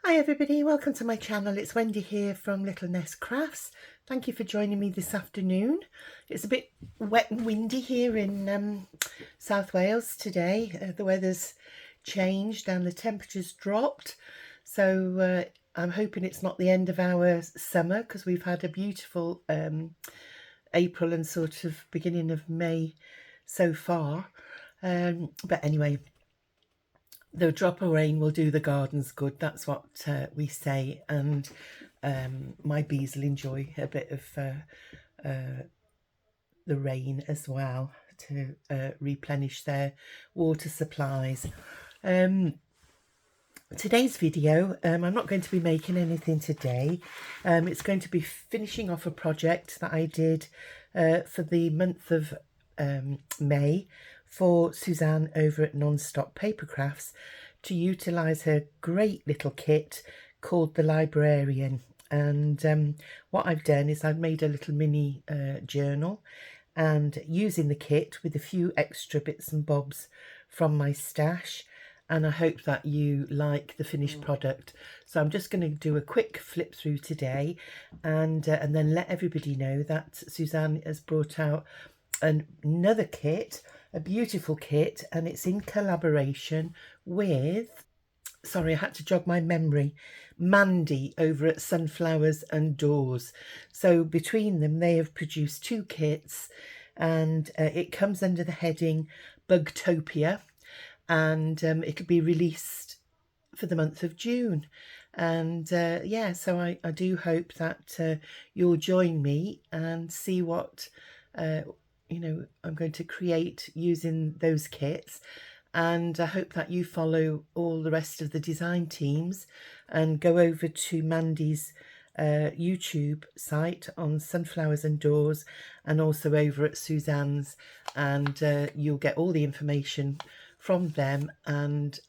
Hi everybody, welcome to my channel. It's Wendy here from Little Nest Crafts. Thank you for joining me this afternoon. It's a bit wet and windy here in South Wales today. The weather's changed and the temperature's dropped. So I'm hoping it's not the end of our summer, because we've had a beautiful April and sort of beginning of May so far. But anyway, the drop of rain will do the gardens good. That's what we say, and my bees will enjoy a bit of the rain as well to replenish their water supplies. Today's video, I'm not going to be making anything today. It's going to be finishing off a project that I did for the month of May for Suzanne over at Non-Stop Paper Crafts to utilise her great little kit called the Librarian. And what I've done is I've made a little mini journal, and using the kit with a few extra bits and bobs from my stash, and I hope that you like the finished product. So I'm just going to do a quick flip through today and then let everybody know that Suzanne has brought out another kit, a beautiful kit, and it's in collaboration with, sorry, I had to jog my memory, Mandy over at Sunflowers and Doors. So between them they have produced two kits, and it comes under the heading Bugtopia, and it'll be released for the month of June. And yeah, so I do hope that you'll join me and see what you know, I'm going to create using those kits. And I hope that you follow all the rest of the design teams and go over to Mandy's YouTube site on Sunflowers and Doors, and also over at Suzanne's, and you'll get all the information from them, and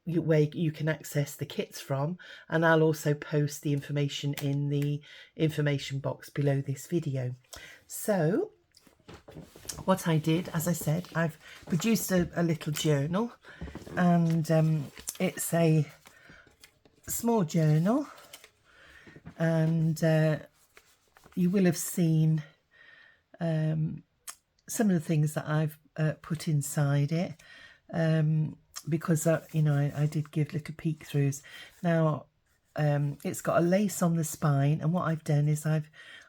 where you can access the kits from. And I'll also post the information in the information box below this video. So what I did, as I said, I've produced a little journal, and it's a small journal, and you will have seen some of the things that I've put inside it, because you know, I did give little peek throughs. Now it's got a lace on the spine, and what I've done is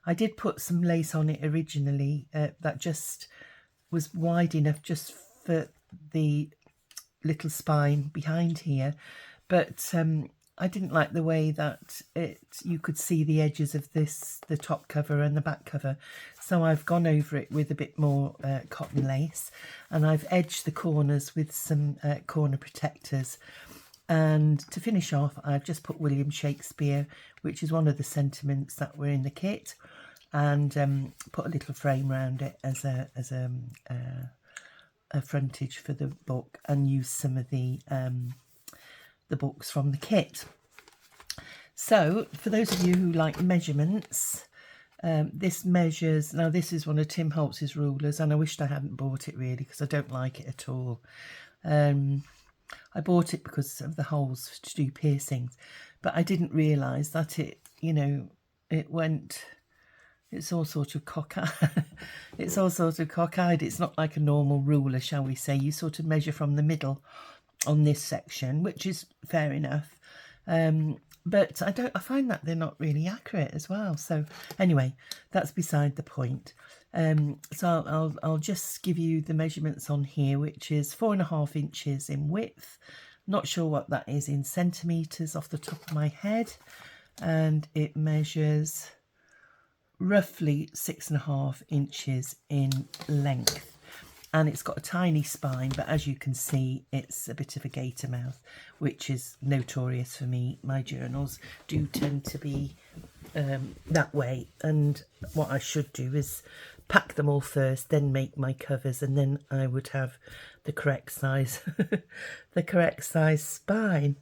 I did put some lace on it originally that just was wide enough just for the little spine behind here, but I didn't like the way that you could see the edges of this, the top cover and the back cover, so I've gone over it with a bit more cotton lace, and I've edged the corners with some corner protectors. And to finish off, I've just put William Shakespeare, which is one of the sentiments that were in the kit, and put a little frame around it as a frontage for the book, and use some of the books from the kit. So for those of you who like measurements, this measures, now this is one of Tim Holtz's rulers, and I wished I hadn't bought it really, because I don't like it at all. I bought it because of the holes to do piercings, but I didn't realise that it, you know, it's all sort of cockeyed. It's all sort of cockeyed. It's not like a normal ruler, shall we say. You sort of measure from the middle on this section, which is fair enough. But I find that they're not really accurate as well. So anyway, that's beside the point. So I'll just give you the measurements on here, which is 4.5 inches in width. Not sure what that is in centimetres off the top of my head, and it measures roughly 6.5 inches in length. And it's got a tiny spine, but as you can see, it's a bit of a gator mouth, which is notorious for me. My journals do tend to be that way, and what I should do is pack them all first, then make my covers, and then I would have the correct size the correct size spine.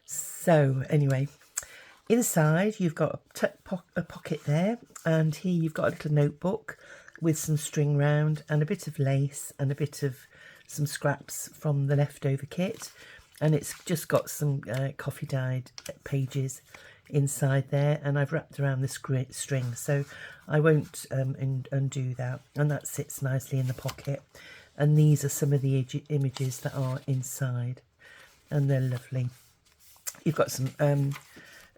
So anyway, inside you've got a pocket there, and here you've got a little notebook with some string round and a bit of lace and a bit of some scraps from the leftover kit. and it's just got some coffee dyed pages inside there, and I've wrapped around the string, so I won't undo that, and that sits nicely in the pocket. And these are some of the images that are inside, and they're lovely. You've got some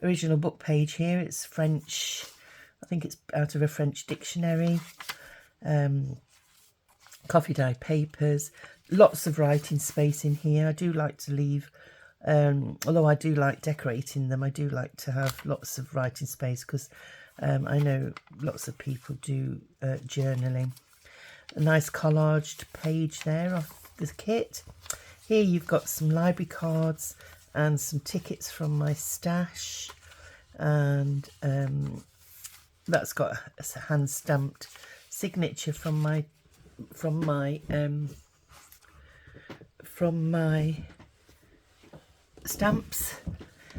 original book page here. It's French, I think it's out of a French dictionary. Coffee dyed papers, lots of writing space in here. I do like to leave, although I do like decorating them, I do like to have lots of writing space, because I know lots of people do journaling. A nice collaged page there off the kit. Here you've got some library cards and some tickets from my stash, and that's got a hand stamped signature from my stamps,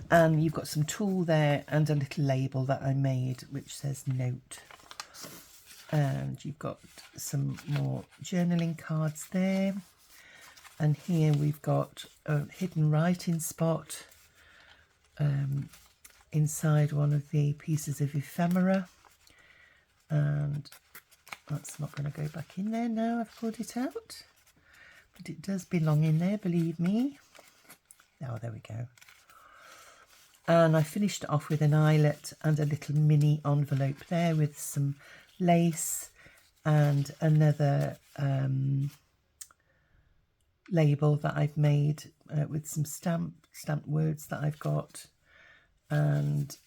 and you've got some tool there and a little label that I made which says note, and you've got some more journaling cards there, and here we've got a hidden writing spot inside one of the pieces of ephemera, and that's not going to go back in there now I've pulled it out, but it does belong in there, believe me. Oh, there we go. And I finished it off with an eyelet and a little mini envelope there with some lace and another label that I've made with some stamped words that I've got, and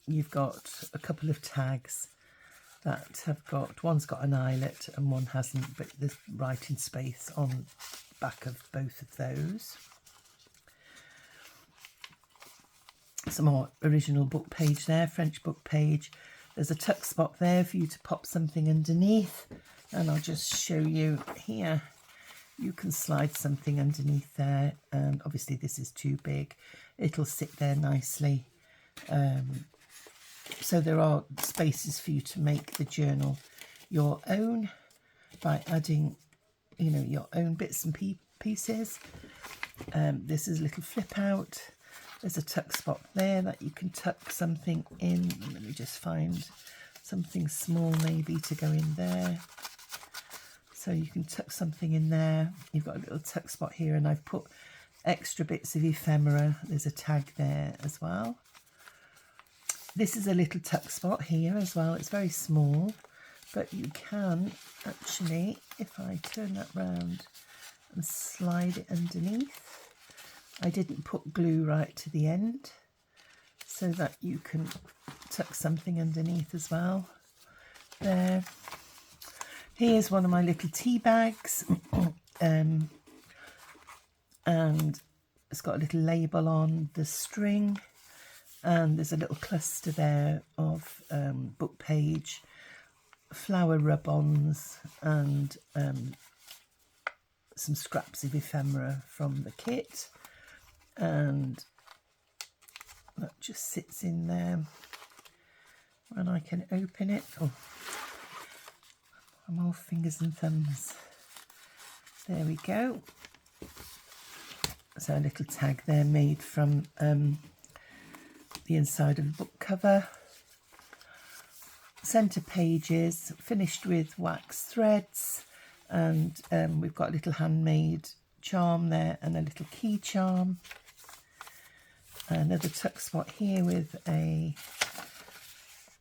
you've got a couple of tags that have got, one's got an eyelet and one hasn't, but there's writing space on the back of both of those. Some more original book page there, French book page. There's a tuck spot there for you to pop something underneath, and I'll just show you here. You can slide something underneath there, and obviously this is too big, it'll sit there nicely. So there are spaces for you to make the journal your own by adding, you know, your own bits and pieces. This is a little flip out. There's a tuck spot there that you can tuck something in. Let me just find something small maybe to go in there. So you can tuck something in there. You've got a little tuck spot here, and I've put extra bits of ephemera. There's a tag there as well. This is a little tuck spot here as well. It's very small, but you can actually, if I turn that round and slide it underneath, I didn't put glue right to the end so that you can tuck something underneath as well. There. Here's one of my little tea bags, and it's got a little label on the string, and there's a little cluster there of book page, flower rub-ons, and some scraps of ephemera from the kit, and that just sits in there, and I can open it. Oh, I'm all fingers and thumbs. There we go. So a little tag there made from the inside of the book cover. Centre pages finished with wax threads, and we've got a little handmade charm there and a little key charm. Another tuck spot here with a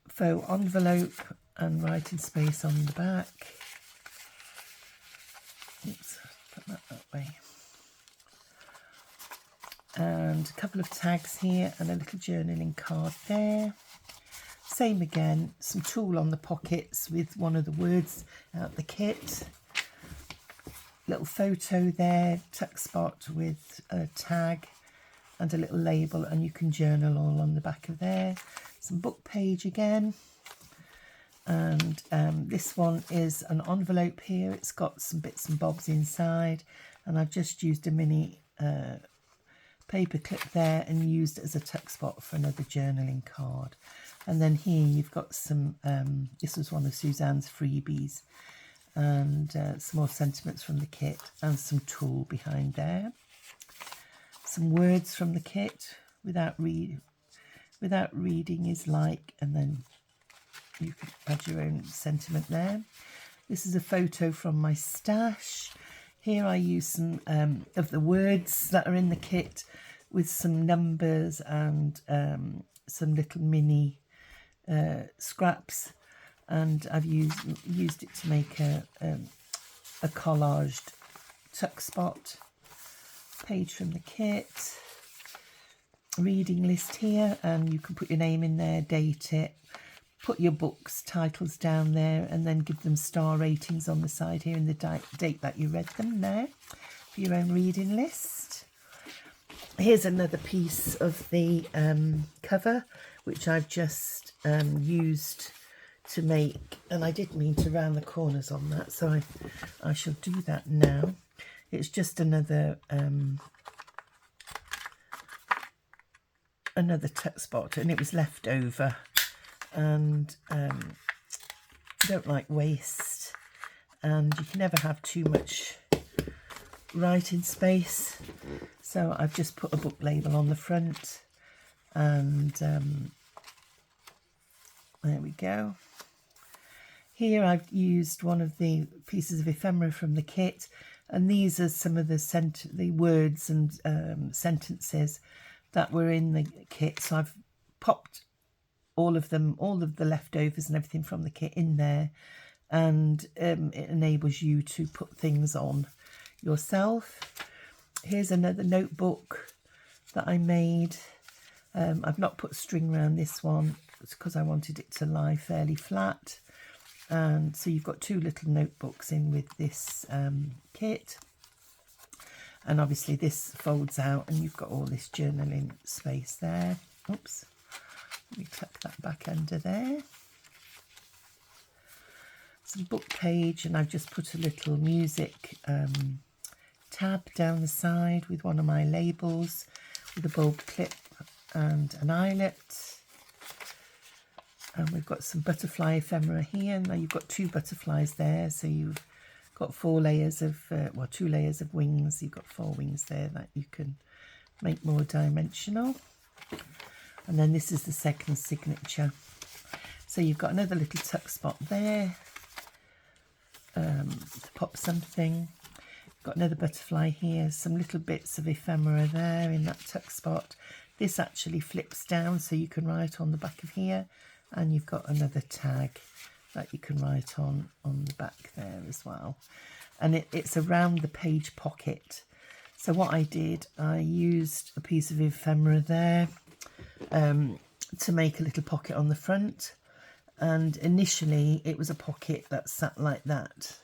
faux envelope and writing space on the back. Oops, put that way. And a couple of tags here and a little journaling card there. Same again, some tulle on the pockets with one of the words out the kit. Little photo there, tuck spot with a tag and a little label, and you can journal all on the back of there. Some book page again. And this one is an envelope here. It's got some bits and bobs inside, and I've just used a mini paper clip there and used it as a tuck spot for another journaling card. And then here you've got some, this was one of Suzanne's freebies, and some more sentiments from the kit and some tulle behind there. some words from the kit. Without reading is like, and then you can add your own sentiment there. This is a photo from my stash. Here I use some of the words that are in the kit with some numbers and some little mini scraps, and I've used it to make a collaged tuck spot. Page from the kit. Reading list here, and you can put your name in there, date it, put your books titles down there, and then give them star ratings on the side here and the date that you read them there for your own reading list. Here's another piece of the cover, which I've just used to make, and I did mean to round the corners on that, so I shall do that now. It's just another tuck spot, and it was left over, and I don't like waste, and you can never have too much writing space, so I've just put a book label on the front, and there we go. Here I've used one of the pieces of ephemera from the kit, and these are some of the words and sentences that were in the kit, so I've popped all of the leftovers and everything from the kit in there, and it enables you to put things on yourself. Here's another notebook that I made. I've not put string around this one because I wanted it to lie fairly flat, and so you've got two little notebooks in with this kit. And obviously this folds out and you've got all this journaling space there. Oops, let me tuck that back under there. Some book page, and I've just put a little music tab down the side with one of my labels with a bulb clip and an eyelet. And we've got some butterfly ephemera here. Now you've got two butterflies there, so you've got 4 layers of, 2 layers of wings. You've got 4 wings there that you can make more dimensional. And then this is the second signature. So you've got another little tuck spot there to pop something. You've got another butterfly here, some little bits of ephemera there in that tuck spot. This actually flips down so you can write on the back of here, and you've got another tag that you can write on the back there as well. And it's around the page pocket. So what I did, I used a piece of ephemera there to make a little pocket on the front, and initially it was a pocket that sat like that,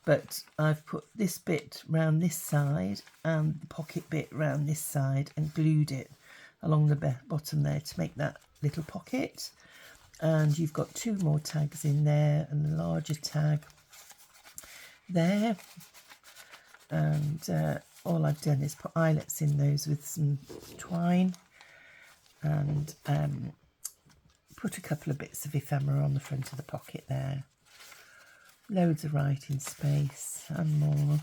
but I've put this bit round this side and the pocket bit round this side and glued it along the bottom there to make that little pocket. And you've got 2 more tags in there and a larger tag there, and all I've done is put eyelets in those with some twine, and put a couple of bits of ephemera on the front of the pocket there. Loads of writing space and more.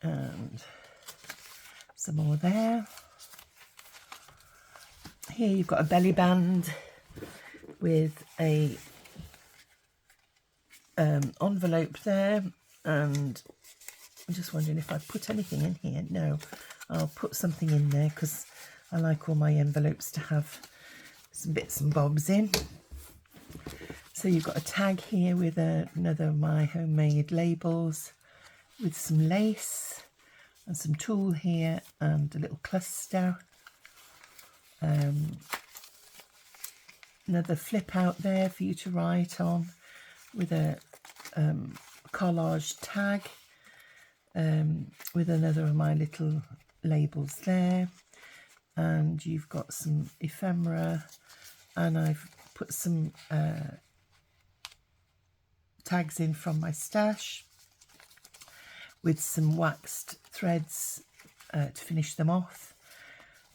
And some more there. Here you've got a belly band with a envelope there, and I'm just wondering if I put anything in here. No, I'll put something in there because I like all my envelopes to have some bits and bobs in. So you've got a tag here with another of my homemade labels with some lace and some tulle here and a little cluster. Another flip out there for you to write on with a collage tag with another of my little labels there, and you've got some ephemera, and I've put some tags in from my stash with some waxed threads to finish them off.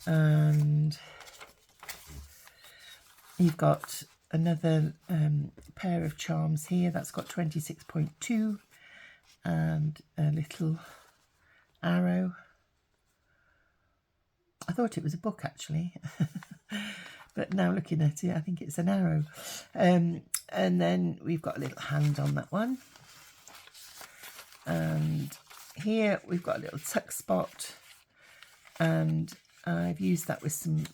And you've got another pair of charms here that's got 26.2 and a little arrow. I thought it was a book actually, but now looking at it, I think it's an arrow. And then we've got a little hand on that one. And here we've got a little tuck spot, and I've used that with some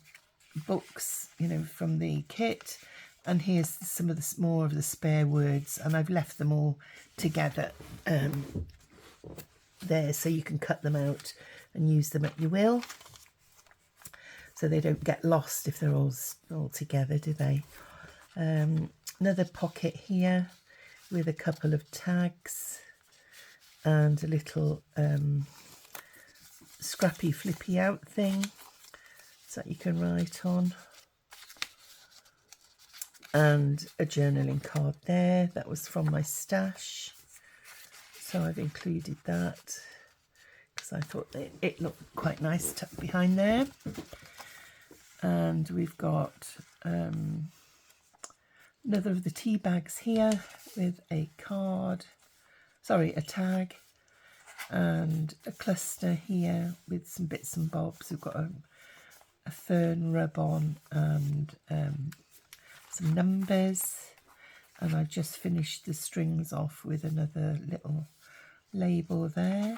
books, you know, from the kit. And here's some of the more of the spare words, and I've left them all together there, so you can cut them out and use them at your will, so they don't get lost if they're all together, do they? Another pocket here with a couple of tags and a little scrappy flippy out thing so that you can write on, and a journaling card there. That was from my stash, so I've included that because I thought that it looked quite nice tucked behind there. And we've got another of the tea bags here with a card, sorry, a tag, and a cluster here with some bits and bobs. We've got a fern rub on and some numbers, and I've just finished the strings off with another little label there.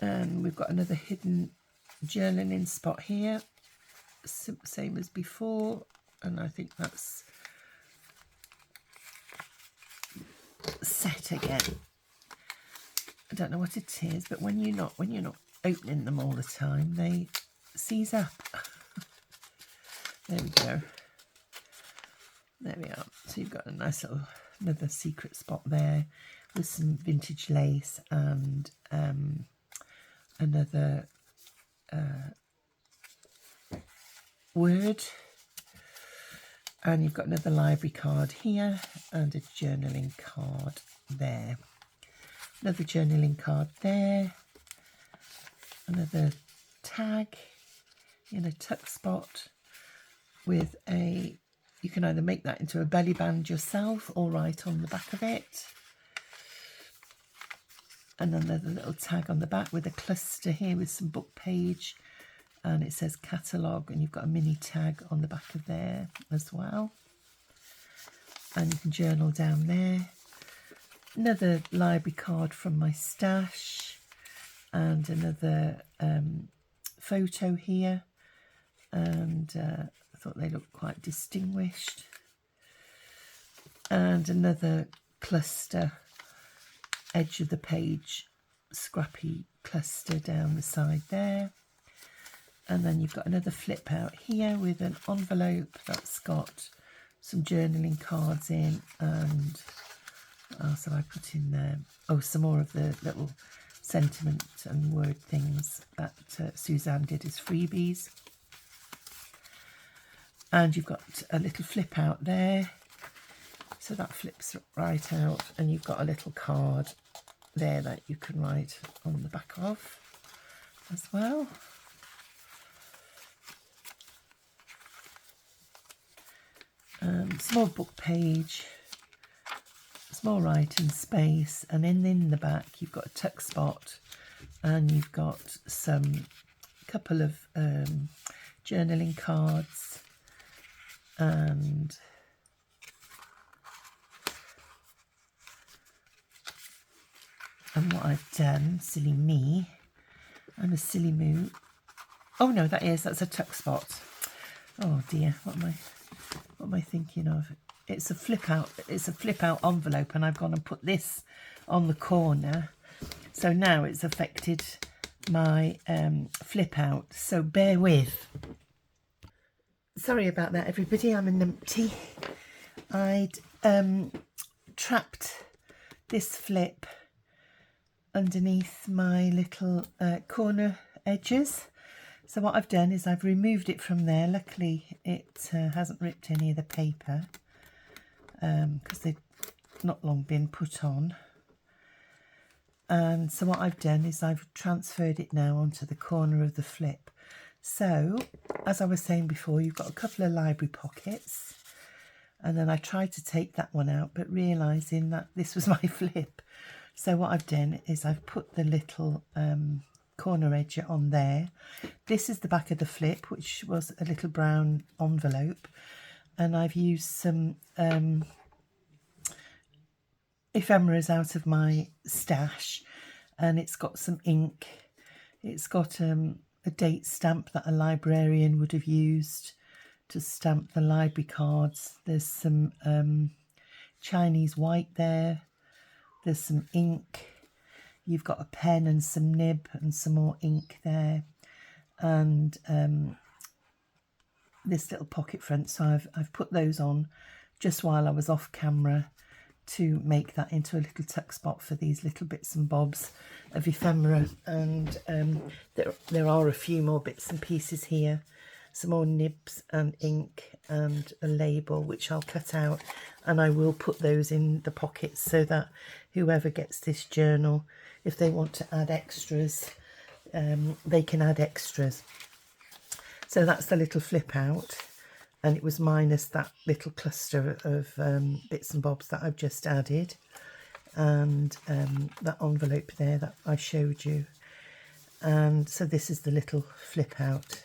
And we've got another hidden journaling spot here, same as before, and I think that's set again. I don't know what it is, but when you're not opening them all the time, they seize up. There we go. There we are. So you've got a nice little another secret spot there with some vintage lace and another word. And you've got another library card here and a journaling card there. Another journaling card there. Another tag in a tuck spot with a, you can either make that into a belly band yourself or write on the back of it. And another little tag on the back with a cluster here with some book page, and it says catalogue, and you've got a mini tag on the back of there as well. And you can journal down there. Another library card from my stash, and another photo here, and I thought they looked quite distinguished. And another cluster, edge of the page, scrappy cluster down the side there. And then you've got another flip out here with an envelope that's got some journaling cards in, and what else have I put in there? Oh, some more of the little sentiment and word things that Suzanne did as freebies. And you've got a little flip out there, so that flips right out, and you've got a little card there that you can write on the back of as well. Small book page, small writing space, and in the back you've got a tuck spot, and you've got some couple of journaling cards, and what I've done, silly me, I'm a silly moo. Oh no, that's a tuck spot. Oh dear, what am I thinking of? It's a flip out envelope, and I've gone and put this on the corner, so now it's affected my flip out, so bear with. Sorry about that, everybody, I'm a numpty. I'd trapped this flip underneath my little corner edges. So what I've done is I've removed it from there. Luckily it hasn't ripped any of the paper because they've not long been put on. And so what I've done is I've transferred it now onto the corner of the flip. So as I was saying before, you've got a couple of library pockets, and then I tried to take that one out, but realising that this was my flip. So what I've done is I've put the little corner edge on there. This is the back of the flip, which was a little brown envelope, and I've used some ephemeras out of my stash, and it's got some ink. It's got a date stamp that a librarian would have used to stamp the library cards. There's some Chinese white there. There's some ink. You've got a pen and some nib and some more ink there, and this little pocket front. So I've put those on just while I was off camera to make that into a little tuck spot for these little bits and bobs of ephemera. And there are a few more bits and pieces here, some more nibs and ink and a label which I'll cut out, and I will put those in the pockets so that whoever gets this journal, if they want to add extras, they can add extras. So that's the little flip out, and it was minus that little cluster of bits and bobs that I've just added, and that envelope there that I showed you. And so this is the little flip out,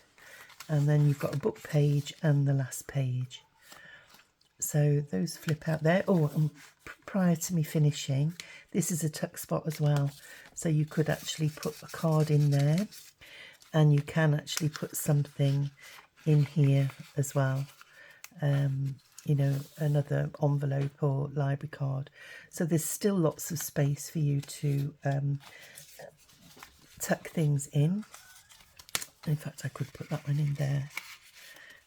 and then you've got a book page and the last page. So those flip out there. Oh, and prior to me finishing, this is a tuck spot as well, so you could actually put a card in there, and you can actually put something in here as well, you know, another envelope or library card. So there's still lots of space for you to tuck things in. In fact, I could put that one in there.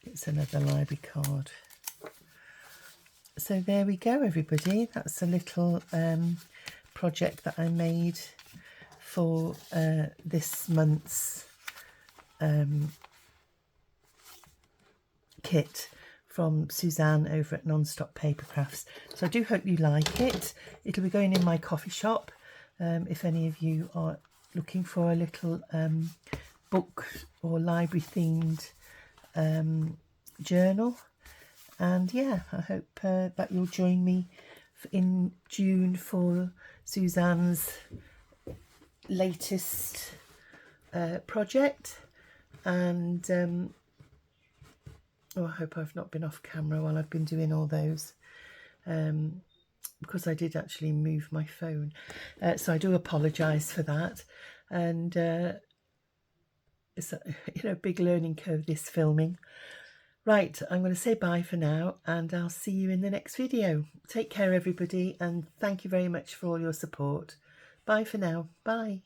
It's another library card. So there we go, everybody. That's a little project that I made for this month's kit from Suzanne over at Non-Stop Paper Crafts. So I do hope you like it. It'll be going in my coffee shop if any of you are looking for a little book or library themed journal. And yeah, I hope that you'll join me in June for Suzanne's latest project. And oh, I hope I've not been off camera while I've been doing all those, because I did actually move my phone, so I do apologise for that. And it's a big learning curve, this filming. Right, I'm going to say bye for now, and I'll see you in the next video. Take care, everybody, and thank you very much for all your support. Bye for now. Bye.